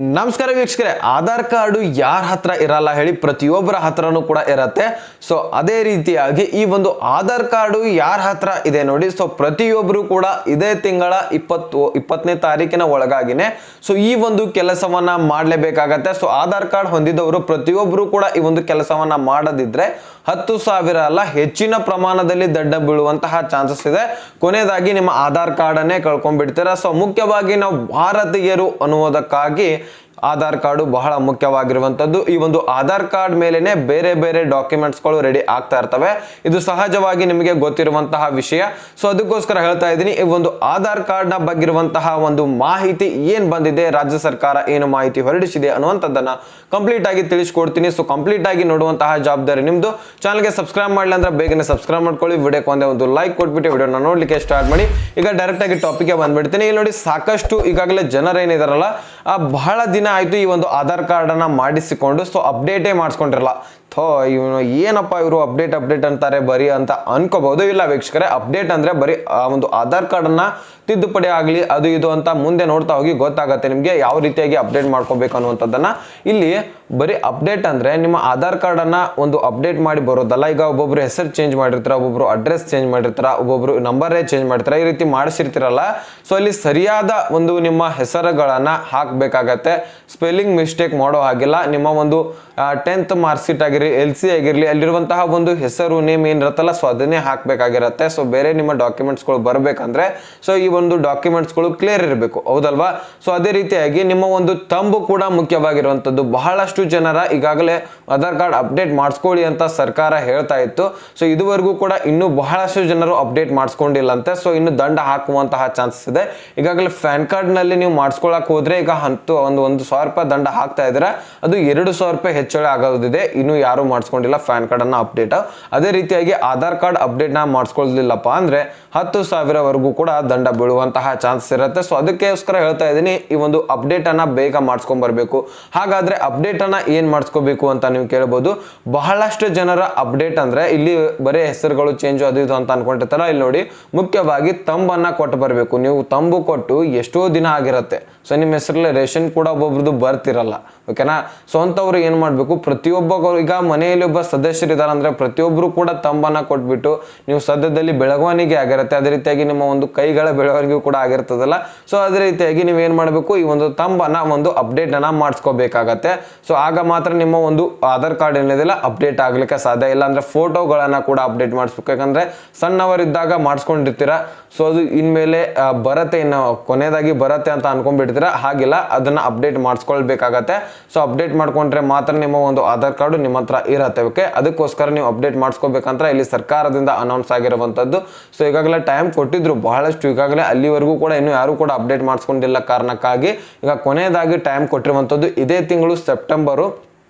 ನಮಸ್ಕಾರ ವೀಕ್ಷಕರೇ, ಆಧಾರ್ ಕಾರ್ಡು ಯಾರ ಹತ್ರ ಇರಲ್ಲ ಹೇಳಿ, ಪ್ರತಿಯೊಬ್ಬರ ಹತ್ರನೂ ಕೂಡ ಇರತ್ತೆ. ಸೊ ಅದೇ ರೀತಿಯಾಗಿ ಈ ಒಂದು ಆಧಾರ್ ಕಾರ್ಡು ಯಾರ ಹತ್ರ ಇದೆ ನೋಡಿ. ಸೊ ಪ್ರತಿಯೊಬ್ಬರು ಕೂಡ ಇದೇ ತಿಂಗಳ 20ನೇ ತಾರೀಕಿನ ಒಳಗಾಗಿನೇ ಸೊ ಈ ಒಂದು ಕೆಲಸವನ್ನ ಮಾಡಲೇಬೇಕಾಗತ್ತೆ. ಸೊ ಆಧಾರ್ ಕಾರ್ಡ್ ಹೊಂದಿದವರು ಪ್ರತಿಯೊಬ್ಬರು ಕೂಡ ಈ ಒಂದು ಕೆಲಸವನ್ನ ಮಾಡದಿದ್ರೆ 10,000 ಅಲ್ಲ ಹೆಚ್ಚಿನ ಪ್ರಮಾಣದಲ್ಲಿ ದಂಡ ಬೀಳುವಂತಹ ಚಾನ್ಸಸ್ ಇದೆ. ಕೊನೆಯದಾಗಿ ನಿಮ್ಮ ಆಧಾರ್ ಕಾರ್ಡ್ ಅನ್ನೇ ಕಳ್ಕೊಂಡ್ಬಿಡ್ತೀರಾ. ಸೊ ಮುಖ್ಯವಾಗಿ ನಾವು ಭಾರತೀಯರು ಅನ್ನುವುದಕ್ಕಾಗಿ ಆಧಾರ್ ಕಾರ್ಡು ಬಹಳ ಮುಖ್ಯವಾಗಿರುವಂತದ್ದು. ಈ ಒಂದು ಆಧಾರ್ ಕಾರ್ಡ್ ಮೇಲೆನೆ ಬೇರೆ ಬೇರೆ ಡಾಕ್ಯುಮೆಂಟ್ಸ್ಗಳು ರೆಡಿ ಆಗ್ತಾ ಇರ್ತವೆ. ಇದು ಸಹಜವಾಗಿ ನಿಮಗೆ ಗೊತ್ತಿರುವಂತಹ ವಿಷಯ. ಸೊ ಅದಕ್ಕೋಸ್ಕರ ಹೇಳ್ತಾ ಇದ್ದೀನಿ, ಈ ಒಂದು ಆಧಾರ್ ಕಾರ್ಡ್ ನ ಬಗ್ಗೆ ಇರುವಂತಹ ಒಂದು ಮಾಹಿತಿ ಏನ್ ಬಂದಿದೆ, ರಾಜ್ಯ ಸರ್ಕಾರ ಏನು ಮಾಹಿತಿ ಹೊರಡಿಸಿದೆ ಅನ್ನುವಂಥದ್ದನ್ನ ಕಂಪ್ಲೀಟ್ ಆಗಿ ತಿಳಿಸ್ಕೊಡ್ತೀನಿ. ಸೊ ಕಂಪ್ಲೀಟ್ ಆಗಿ ನೋಡುವಂತಹ ಜವಾಬ್ದಾರಿ ನಿಮ್ದು. ಚಾನಲ್ಗೆ ಸಬ್ಸ್ಕ್ರೈಬ್ ಮಾಡಲಿ ಅಂದ್ರೆ ಬೇಗನೆ ಸಬ್ಸ್ಕ್ರೈಬ್ ಮಾಡ್ಕೊಳ್ಳಿ. ವಿಡಿಯೋಕ್ಕೆ ಒಂದು ಲೈಕ್ ಕೊಟ್ಬಿಟ್ಟು ವಿಡಿಯೋನ ನೋಡ್ಲಿಕ್ಕೆ ಸ್ಟಾರ್ಟ್ ಮಾಡಿ. ಈಗ ಡೈರೆಕ್ಟ್ ಆಗಿ ಟಾಪಿಕ್ಗೆ ಬಂದ್ಬಿಡ್ತೀನಿ. ಇಲ್ಲಿ ನೋಡಿ, ಸಾಕಷ್ಟು ಈಗಾಗಲೇ ಜನರೇನಿದಾರಲ್ಲ ಬಹಳ ದಿನ ಆಯ್ತು ಈ ಒಂದು ಆಧಾರ್ ಕಾರ್ಡ್ ಅನ್ನ ಮಾಡಿಸಿಕೊಂಡು ಸೊ ಅಪ್ಡೇಟೇ ಮಾಡಿಸ್ಕೊಂಡಿರಲ್ಲ. ಇವನು ಏನಪ್ಪ ಇವರು ಅಪ್ಡೇಟ್ ಅಂತಾರೆ ಬರೀ ಅಂತ ಅನ್ಕೋಬಹುದು. ಇಲ್ಲ ವೀಕ್ಷಕರೇ, ಅಪ್ಡೇಟ್ ಅಂದ್ರೆ ಬರೀ ಆ ಒಂದು ಆಧಾರ್ ಕಾರ್ಡ್ ಅನ್ನ ತಿದ್ದುಪಡಿ ಆಗಲಿ ಅದು ಇದು ಅಂತ ಮುಂದೆ ನೋಡ್ತಾ ಹೋಗಿ ಗೊತ್ತಾಗತ್ತೆ ನಿಮಗೆ ಯಾವ ರೀತಿಯಾಗಿ ಅಪ್ಡೇಟ್ ಮಾಡ್ಕೋಬೇಕು ಅನ್ನುವಂಥದ್ದನ್ನ. ಇಲ್ಲಿ ಬರೀ ಅಪ್ಡೇಟ್ ಅಂದ್ರೆ ನಿಮ್ಮ ಆಧಾರ್ ಕಾರ್ಡ್ ಅನ್ನ ಒಂದು ಅಪ್ಡೇಟ್ ಮಾಡಿ ಬರೋದಲ್ಲ. ಈಗ ಒಬ್ಬೊಬ್ರು ಹೆಸರು ಚೇಂಜ್ ಮಾಡಿರ್ತಾರ, ಒಬ್ಬೊಬ್ರು ಅಡ್ರೆಸ್ ಚೇಂಜ್ ಮಾಡಿರ್ತಾರ, ಒಬ್ಬೊಬ್ರು ನಂಬರೇ ಚೇಂಜ್ ಮಾಡಿರ್ತಾರ, ಈ ರೀತಿ ಮಾಡಿಸಿರ್ತಿರಲ್ಲ. ಸೊ ಅಲ್ಲಿ ಸರಿಯಾದ ಒಂದು ನಿಮ್ಮ ಹೆಸರುಗಳನ್ನ ಹಾಕ್ಬೇಕಾಗತ್ತೆ. ಸ್ಪೆಲ್ಲಿಂಗ್ ಮಿಸ್ಟೇಕ್ ಮಾಡೋ ಹಾಗಿಲ್ಲ. ನಿಮ್ಮ ಒಂದು 10th ಮಾರ್ಕ್ ಶೀಟ್ ಆಗಿರಲಿ, LC ಆಗಿರಲಿ, ಅಲ್ಲಿರುವಂತಹ ಒಂದು ಹೆಸರು ನೇಮ್ ಏನಿರುತ್ತಲ್ಲ ಸೊ ಅದನ್ನೇ ಹಾಕ್ಬೇಕಾಗಿರತ್ತೆ. ಸೊ ಬೇರೆ ನಿಮ್ಮ ಡಾಕ್ಯುಮೆಂಟ್ಸ್ಗಳು ಬರಬೇಕಂದ್ರೆ ಸೊ ಈ ಒಂದು ಡಾಕ್ಯುಮೆಂಟ್ಸ್ಗಳು ಕ್ಲಿಯರ್ ಇರಬೇಕು, ಹೌದಲ್ವಾ? ಸೊ ಅದೇ ರೀತಿಯಾಗಿ ನಿಮ್ಮ ಒಂದು ತಂಬು ಕೂಡ ಮುಖ್ಯವಾಗಿರುವಂತದ್ದು. ಬಹಳಷ್ಟು ಜನರ ಈಗಾಗಲೇ ಆಧಾರ್ ಕಾರ್ಡ್ ಅಪ್ಡೇಟ್ ಮಾಡಿಸ್ಕೊಳ್ಳಿ ಅಂತ ಸರ್ಕಾರ ಹೇಳ್ತಾ ಇತ್ತು. ಸೊ ಇದುವರೆಗೂ ಕೂಡ ಇನ್ನೂ ಬಹಳಷ್ಟು ಜನರು ಅಪ್ಡೇಟ್ ಮಾಡಿಸ್ಕೊಂಡಿಲ್ಲಂತೆ. ಸೊ ಇನ್ನು ದಂಡ ಹಾಕುವಂತಹ ಚಾನ್ಸಸ್ ಇದೆ. ಈಗಾಗಲೇ ಪ್ಯಾನ್ ಕಾರ್ಡ್ ನಲ್ಲಿ ನೀವು ಮಾಡಿಸ್ಕೊಳಕ್ ಹೋದ್ರೆ ಈಗ $1,000 ದಂಡ ಹಾಕ್ತಾ ಇದ್ರೆ ಅದು $2,000 ಹೆಚ್ಚಳ ಆಗೋದಿದೆ. ಇನ್ನು ಯಾರು ಮಾಡಿಸ್ಕೊಂಡಿಲ್ಲ ಪ್ಯಾನ್ ಕಾರ್ಡ್ ಅನ್ನ ಅಪ್ಡೇಟ್. ಅದೇ ರೀತಿಯಾಗಿ ಆಧಾರ್ ಕಾರ್ಡ್ ಅಪ್ಡೇಟ್ ನ ಮಾಡಿಸ್ಕೊಳ್ಳಲಿಲ್ಲಪ್ಪ ಅಂದ್ರೆ 10,000 ವರೆಗೂ ಕೂಡ ದಂಡ ಬೀಳುವಂತಹ ಚಾನ್ಸ್ ಇರುತ್ತೆ. ಸೊ ಅದಕ್ಕೋಸ್ಕರ ಹೇಳ್ತಾ ಇದ್ದೀನಿ, ಈ ಒಂದು ಅಪ್ಡೇಟ್ ಅನ್ನ ಬೇಗ ಮಾಡಿಸ್ಕೊಂಡ್ ಬರ್ಬೇಕು. ಹಾಗಾದ್ರೆ ಅಪ್ಡೇಟ್ ಅನ್ನ ಏನ್ ಮಾಡಿಸ್ಕೋಬೇಕು ಅಂತ ನೀವು ಕೇಳಬಹುದು. ಬಹಳಷ್ಟು ಜನರ ಅಪ್ಡೇಟ್ ಅಂದ್ರೆ ಇಲ್ಲಿ ಬರೀ ಹೆಸರುಗಳು ಚೇಂಜ್ ಅದು ಇದು ಅಂತ ಅನ್ಕೊಂಡಿರ್ತಾರ. ಇಲ್ಲಿ ನೋಡಿ, ಮುಖ್ಯವಾಗಿ ತಂಬನ್ನ ಕೊಟ್ಟು ಬರಬೇಕು. ನೀವು ತಂಬು ಕೊಟ್ಟು ಎಷ್ಟೋ ದಿನ ಆಗಿರುತ್ತೆ. ಸೊ ನಿಮ್ಮ ಹೆಸರಲ್ಲಿ ರೇಷನ್ ಕೂಡ ಒಬ್ಬೊಬ್ರದ್ದು ಬರ್ತಿರಲ್ಲ, ಓಕೆನಾ? ಸೊ ಅಂತವ್ರು ಏನ್ ಮಾಡ್ಬೇಕು, ಪ್ರತಿಯೊಬ್ಬ ಈಗ ಮನೆಯಲ್ಲಿ ಒಬ್ಬ ಸದಸ್ಯರಿದ್ದಾರೆ ಅಂದ್ರೆ ಪ್ರತಿಯೊಬ್ರು ಕೂಡ ತಂಬನ್ನ ಕೊಟ್ಬಿಟ್ಟು ನೀವು ಸದ್ಯದಲ್ಲಿ ಬೆಳವಣಿಗೆ ಆಗಿರುತ್ತೆ. ಅದೇ ರೀತಿಯಾಗಿ ನಿಮ್ಮ ಒಂದು ಕೈಗಳ ಬೆಳವಣಿಗೆ ಕೂಡ ಆಗಿರ್ತದಲ್ಲ. ಸೊ ಅದೇ ರೀತಿಯಾಗಿ ನೀವು ಏನ್ ಮಾಡ್ಬೇಕು, ಈ ಒಂದು ತಂಬನ್ನ ಒಂದು ಅಪ್ಡೇಟ್ ಅನ್ನ ಮಾಡಿಸ್ಕೋಬೇಕಾಗತ್ತೆ. ಸೊ ಆಗ ಮಾತ್ರ ನಿಮ್ಮ ಒಂದು ಆಧಾರ್ ಕಾರ್ಡ್ ಏನಿದೆಲ್ಲ ಅಪ್ಡೇಟ್ ಆಗ್ಲಿಕ್ಕೆ ಸಾಧ್ಯ. ಇಲ್ಲ ಅಂದ್ರೆ ಫೋಟೋಗಳನ್ನ ಕೂಡ ಅಪ್ಡೇಟ್ ಮಾಡಿಸ್ಬೇಕು. ಯಾಕಂದ್ರೆ ಸಣ್ಣವರಿದ್ದಾಗ ಮಾಡಿಸ್ಕೊಂಡಿರ್ತೀರಾ, ಸೊ ಅದು ಇನ್ಮೇಲೆ ಬರತ್ತೆ, ಇನ್ನು ಕೊನೆಯದಾಗಿ ಬರತ್ತೆ ಅಂತ ಅನ್ಕೊಂಡ್ಬಿಡ್ತೀರಾ. ಹಾಗಿಲ್ಲ, ಅದನ್ನ ಅಪ್ಡೇಟ್ ಮಾಡಿಸ್ಕೊಳ್ಬೇಕಾಗತ್ತೆ. ಸೊ ಅಪ್ಡೇಟ್ ಮಾಡ್ಕೊಂಡ್ರೆ ಮಾತ್ರ ನಿಮ್ಮ ಒಂದು ಆಧಾರ್ ಕಾರ್ಡ್ ನಿಮ್ಮ ಹತ್ರ ಇರತ್ತೆ. ಓಕೆ, ಅದಕ್ಕೋಸ್ಕರ ನೀವು ಅಪ್ಡೇಟ್ ಮಾಡಿಸ್ಕೋಬೇಕಂತ ಇಲ್ಲಿ ಸರ್ಕಾರದಿಂದ ಅನೌನ್ಸ್ ಆಗಿರುವಂತದ್ದು. ಸೊ ಈಗಾಗಲೇ ಟೈಮ್ ಕೊಟ್ಟಿದ್ರು ಬಹಳಷ್ಟು. ಈಗಾಗಲೇ ಅಲ್ಲಿವರೆಗೂ ಕೂಡ ಇನ್ನು ಯಾರು ಕೂಡ ಅಪ್ಡೇಟ್ ಮಾಡಿಸ್ಕೊಂಡಿಲ್ಲ ಕಾರಣಕ್ಕಾಗಿ ಈಗ ಕೊನೆಯದಾಗಿ ಟೈಮ್ ಕೊಟ್ಟಿರುವಂತದ್ದು ಇದೇ ತಿಂಗಳು ಸೆಪ್ಟೆಂಬರ್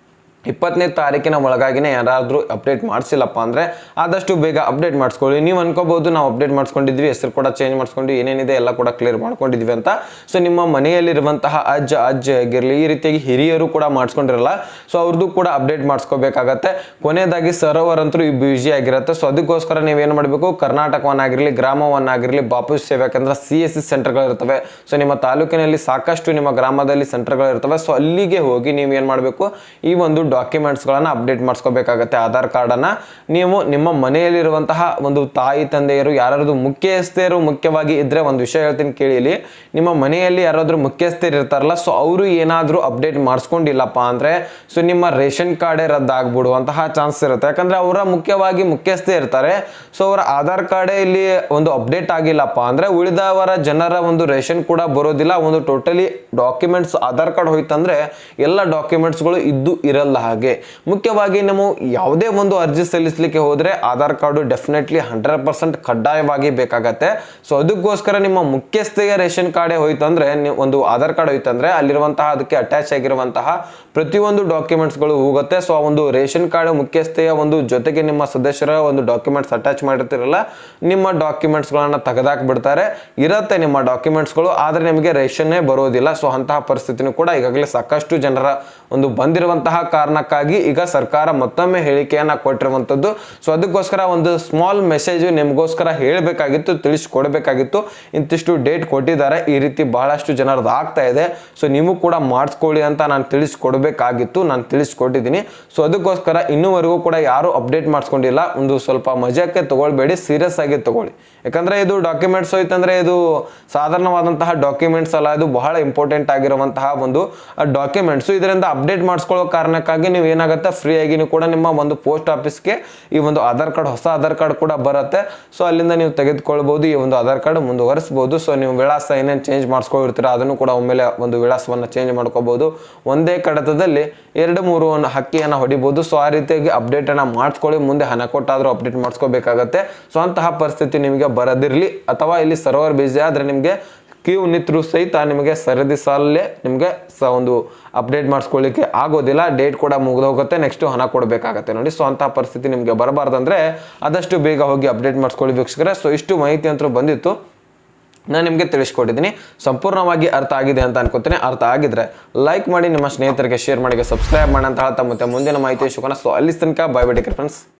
20ನೇ ತಾರೀಕಿನ ಒಳಗಾಗಿನೇ ಯಾರಾದ್ರೂ ಅಪ್ಡೇಟ್ ಮಾಡಿಸಿಲ್ಲಪ್ಪ ಅಂದ್ರೆ ಆದಷ್ಟು ಬೇಗ ಅಪ್ಡೇಟ್ ಮಾಡಿಸ್ಕೊಳ್ಳಿ. ನೀವು ಅನ್ಕೋಬಹುದು ನಾವು ಅಪ್ಡೇಟ್ ಮಾಡಿಸ್ಕೊಂಡಿದ್ವಿ, ಹೆಸರು ಕೂಡ ಚೇಂಜ್ ಮಾಡಿಸ್ಕೊಂಡು ಏನೇನಿದೆ ಎಲ್ಲ ಕೂಡ ಕ್ಲಿಯರ್ ಮಾಡ್ಕೊಂಡಿದ್ವಿ ಅಂತ. ಸೊ ನಿಮ್ಮ ಮನೆಯಲ್ಲಿರುವಂತಹ ಅಜ್ಜ ಆಗಿರಲಿ, ಈ ರೀತಿಯಾಗಿ ಹಿರಿಯರು ಕೂಡ ಮಾಡಿಸ್ಕೊಂಡಿರಲ್ಲ. ಸೊ ಅವ್ರದ್ದು ಕೂಡ ಅಪ್ಡೇಟ್ ಮಾಡಿಸ್ಕೋಬೇಕಾಗತ್ತೆ. ಕೊನೆಯದಾಗಿ ಸರ್ವರ್ ಅಂತೂ ಬ್ಯುಸಿ ಆಗಿರುತ್ತೆ. ಸೊ ಅದಕ್ಕೋಸ್ಕರ ನೀವೇನು ಮಾಡಬೇಕು, ಕರ್ನಾಟಕವನ್ನಾಗಿರಲಿ, ಗ್ರಾಮವನ್ನಾಗಿರಲಿ, ಬಾಪು ಸೇವಾ ಕೇಂದ್ರ CSC ಸೆಂಟರ್ಗಳು ಇರ್ತವೆ. ಸೊ ನಿಮ್ಮ ತಾಲೂಕಿನಲ್ಲಿ ಸಾಕಷ್ಟು ನಿಮ್ಮ ಗ್ರಾಮದಲ್ಲಿ ಸೆಂಟರ್ಗಳು ಇರ್ತವೆ. ಸೊ ಅಲ್ಲಿಗೆ ಹೋಗಿ ನೀವು ಏನು ಮಾಡಬೇಕು, ಈ ಒಂದು ಡಾಕ್ಯುಮೆಂಟ್ಸ್ಗಳನ್ನು ಅಪ್ಡೇಟ್ ಮಾಡಿಸ್ಕೋಬೇಕಾಗತ್ತೆ. ಆಧಾರ್ ಕಾರ್ಡನ್ನು ನೀವು ನಿಮ್ಮ ಮನೆಯಲ್ಲಿರುವಂತಹ ಒಂದು ತಾಯಿ ತಂದೆಯರು ಯಾರಾದ್ರೂ ಮುಖ್ಯಸ್ಥರು ಮುಖ್ಯವಾಗಿ ಇದ್ರೆ ಒಂದು ವಿಷಯ ಹೇಳ್ತೀನಿ ಕೇಳಿ. ನಿಮ್ಮ ಮನೆಯಲ್ಲಿ ಯಾರಾದ್ರೂ ಮುಖ್ಯಸ್ಥರು ಇರ್ತಾರಲ್ಲ, ಸೊ ಅವರು ಏನಾದರೂ ಅಪ್ಡೇಟ್ ಮಾಡಿಸ್ಕೊಂಡಿಲ್ಲಪ್ಪ ಅಂದ್ರೆ ಸೊ ನಿಮ್ಮ ರೇಷನ್ ಕಾರ್ಡೇ ರದ್ದಾಗ್ಬಿಡುವಂತಹ ಚಾನ್ಸ್ ಇರುತ್ತೆ. ಯಾಕಂದ್ರೆ ಅವರ ಮುಖ್ಯವಾಗಿ ಮುಖ್ಯಸ್ಥೆ ಇರ್ತಾರೆ. ಸೊ ಅವರ ಆಧಾರ್ ಕಾರ್ಡೇ ಇಲ್ಲಿ ಒಂದು ಅಪ್ಡೇಟ್ ಆಗಿಲ್ಲಪ್ಪ ಅಂದ್ರೆ ಉಳಿದವರ ಜನರ ಒಂದು ರೇಷನ್ ಕೂಡ ಬರೋದಿಲ್ಲ. ಒಂದು ಟೋಟಲಿ ಡಾಕ್ಯುಮೆಂಟ್ಸ್ ಆಧಾರ್ ಕಾರ್ಡ್ ಹೋಯ್ತಂದ್ರೆ ಎಲ್ಲ ಡಾಕ್ಯುಮೆಂಟ್ಸ್ಗಳು ಇದ್ದು ಇರಲ್ಲ. ಹಾಗೆ ಮುಖ್ಯವಾಗಿ ನಾವು ಯಾವುದೇ ಒಂದು ಅರ್ಜಿ ಸಲ್ಲಿಸಲಿಕ್ಕೆ ಹೋದ್ರೆ ಆಧಾರ್ ಕಾರ್ಡು ಡೆಫಿನೆಟ್ಲಿ 100% ಕಡ್ಡಾಯವಾಗಿ ಬೇಕಾಗತ್ತೆ. ಸೊ ಅದಕ್ಕೋಸ್ಕರ ನಿಮ್ಮ ಮುಖ್ಯಸ್ಥೆಯ ರೇಷನ್ ಕಾರ್ಡೇ ಹೋಯ್ತಂದ್ರೆ, ಒಂದು ಆಧಾರ್ ಕಾರ್ಡ್ ಹೋಯ್ತಂದ್ರೆ ಅಲ್ಲಿರುವಂತಹ ಅದಕ್ಕೆ ಅಟ್ಯಾಚ್ ಆಗಿರುವಂತಹ ಪ್ರತಿಯೊಂದು ಡಾಕ್ಯುಮೆಂಟ್ಸ್ಗಳು ಹೋಗುತ್ತೆ. ಸೊ ಆ ಒಂದು ರೇಷನ್ ಕಾರ್ಡ್ ಮುಖ್ಯಸ್ಥೆಯ ಒಂದು ಜೊತೆಗೆ ನಿಮ್ಮ ಸದಸ್ಯರ ಒಂದು ಡಾಕ್ಯುಮೆಂಟ್ಸ್ ಅಟ್ಯಾಚ್ ಮಾಡಿರ್ತಿರಲ್ಲ, ನಿಮ್ಮ ಡಾಕ್ಯುಮೆಂಟ್ಸ್ಗಳನ್ನ ತೆಗೆದಾಕ್ ಬಿಡ್ತಾರೆ. ಇರುತ್ತೆ ನಿಮ್ಮ ಡಾಕ್ಯುಮೆಂಟ್ಸ್ಗಳು, ಆದ್ರೆ ನಿಮಗೆ ರೇಷನ್ನೇ ಬರೋದಿಲ್ಲ. ಸೊ ಅಂತಹ ಪರಿಸ್ಥಿತಿನೂ ಕೂಡ ಈಗಾಗಲೇ ಸಾಕಷ್ಟು ಜನರ ಒಂದು ಬಂದಿರುವಂತಹ ಕಾರಣ ಕಾರಣಕ್ಕಾಗಿ ಈಗ ಸರ್ಕಾರ ಮತ್ತೊಮ್ಮೆ ಹೇಳಿಕೆಯನ್ನ ಕೊಟ್ಟಿರುವಂತದ್ದು. ಸೊ ಅದಕ್ಕೋಸ್ಕರ ಒಂದು ಸ್ಮಾಲ್ ಮೆಸೇಜ್ ನಿಮಗೋಸ್ಕರ ಹೇಳಬೇಕಾಗಿತ್ತು, ತಿಳಿಸ್ಕೊಡ್ಬೇಕಾಗಿತ್ತು. ಇಂತಿಷ್ಟು ಡೇಟ್ ಕೊಟ್ಟಿದ್ದಾರೆ, ಈ ರೀತಿ ಬಹಳಷ್ಟು ಜನರದ್ದು ಆಗ್ತಾ ಇದೆ, ಸೊ ನೀವು ಕೂಡ ಮಾಡಿಸ್ಕೊಳ್ಳಿ ಅಂತ ನಾನು ತಿಳಿಸ್ಕೊಡ್ಬೇಕಾಗಿತ್ತು, ನಾನು ತಿಳಿಸ್ಕೊಟ್ಟಿದ್ದೀನಿ. ಸೊ ಅದಕ್ಕೋಸ್ಕರ ಇನ್ನೂವರೆಗೂ ಕೂಡ ಯಾರು ಅಪ್ಡೇಟ್ ಮಾಡಿಸ್ಕೊಂಡಿಲ್ಲ. ಒಂದು ಸ್ವಲ್ಪ ಮಜಾಕ್ಕೆ ತಗೊಳ್ಬೇಡಿ, ಸೀರಿಯಸ್ ಆಗಿ ತಗೊಳ್ಳಿ. ಯಾಕಂದ್ರೆ ಇದು ಡಾಕ್ಯುಮೆಂಟ್ಸ್ ಹೋಯ್ತಂದ್ರೆ ಇದು ಸಾಧಾರಣವಾದಂತಹ ಡಾಕ್ಯುಮೆಂಟ್ಸ್ ಅಲ್ಲ, ಇದು ಬಹಳ ಇಂಪಾರ್ಟೆಂಟ್ ಆಗಿರುವಂತಹ ಒಂದು ಡಾಕ್ಯುಮೆಂಟ್ಸ್. ಇದರಿಂದ ಅಪ್ಡೇಟ್ ಮಾಡಿಸ್ಕೊಳ್ಳೋ ಕಾರಣಕ್ಕಾಗಿ ನೀವು ಏನಾಗುತ್ತೆ, ಫ್ರೀ ಆಗಿ ನೀವು ಕೂಡ ನಿಮ್ಮ ಒಂದು ಪೋಸ್ಟ್ ಆಫೀಸ್ಗೆ ಈ ಒಂದು ಆಧಾರ್ ಕಾರ್ಡ್, ಹೊಸ ಆಧಾರ್ ಕಾರ್ಡ್ ಕೂಡ ಬರುತ್ತೆ. ಸೊ ಅಲ್ಲಿಂದ ನೀವು ತೆಗೆದುಕೊಳ್ಬಹುದು, ಈ ಒಂದು ಆಧಾರ್ ಕಾರ್ಡ್ ಮುಂದುವರಿಸಬಹುದು. ಸೊ ನೀವು ವಿಳಾಸ ಏನೇನು ಚೇಂಜ್ ಮಾಡಿಸ್ಕೊಂಡಿರ್ತೀರ ಅದನ್ನು ಕೂಡ ಒಮ್ಮೆಲೆ ಒಂದು ವಿಳಾಸವನ್ನು ಚೇಂಜ್ ಮಾಡ್ಕೋಬಹುದು. ಒಂದೇ ಕಡತದಲ್ಲಿ 2-3 ಹಕ್ಕಿಯನ್ನು ಹೊಡಿಬಹುದು. ಸೊ ಆ ರೀತಿಯಾಗಿ ಅಪ್ಡೇಟ್ ಅನ್ನ ಮಾಡಿಸ್ಕೊಳ್ಳಿ. ಮುಂದೆ ಹಣ ಕೊಟ್ಟಾದ್ರೂ ಅಪ್ಡೇಟ್ ಮಾಡಿಸ್ಕೋಬೇಕಾಗತ್ತೆ. ಸೊ ಅಂತಹ ಪರಿಸ್ಥಿತಿ ನಿಮಗೆ ಬರದಿರಲಿ, ಅಥವಾ ಇಲ್ಲಿ ಸರ್ವರ್ ಬಿಸಿ ಆದ್ರೆ ನಿಮಗೆ ಕ್ಯೂ ನಿತ್ರು ಸಹಿತ ನಿಮಗೆ ಸರದಿ ಸಾಲಲ್ಲೇ ನಿಮಗೆ ಒಂದು ಅಪ್ಡೇಟ್ ಮಾಡಿಸ್ಕೊಳ್ಳಿಕ್ಕೆ ಆಗೋದಿಲ್ಲ. ಡೇಟ್ ಕೂಡ ಮುಗಿದು ಹೋಗುತ್ತೆ, ನೆಕ್ಸ್ಟ್ ಹಣ ಕೊಡಬೇಕಾಗತ್ತೆ ನೋಡಿ. ಸೊ ಅಂತಹ ಪರಿಸ್ಥಿತಿ ನಿಮಗೆ ಬರಬಾರ್ದಂದ್ರೆ ಆದಷ್ಟು ಬೇಗ ಹೋಗಿ ಅಪ್ಡೇಟ್ ಮಾಡಿಸ್ಕೊಳ್ಳಿ ವೀಕ್ಷಕರೇ. ಸೊ ಇಷ್ಟು ಮಾಹಿತಿ ಅಂತೂ ಬಂದಿತ್ತು, ನಾನು ನಿಮಗೆ ತಿಳಿಸ್ಕೊಟ್ಟಿದ್ದೀನಿ. ಸಂಪೂರ್ಣವಾಗಿ ಅರ್ಥ ಆಗಿದೆ ಅಂತ ಅನ್ಕೋತೀನಿ. ಅರ್ಥ ಆಗಿದ್ರೆ ಲೈಕ್ ಮಾಡಿ, ನಿಮ್ಮ ಸ್ನೇಹಿತರಿಗೆ ಶೇರ್ ಮಾಡಿ, ಸಬ್ಸ್ಕ್ರೈಬ್ ಮಾಡಿ ಅಂತ ಹೇಳ್ತಾ ಮತ್ತೆ ಮುಂದಿನ ಮಾಹಿತಿ ಸಿಗೋಣ. ಸೊ ಅಲ್ಲಿ ತನಕ bye bye, take care friends.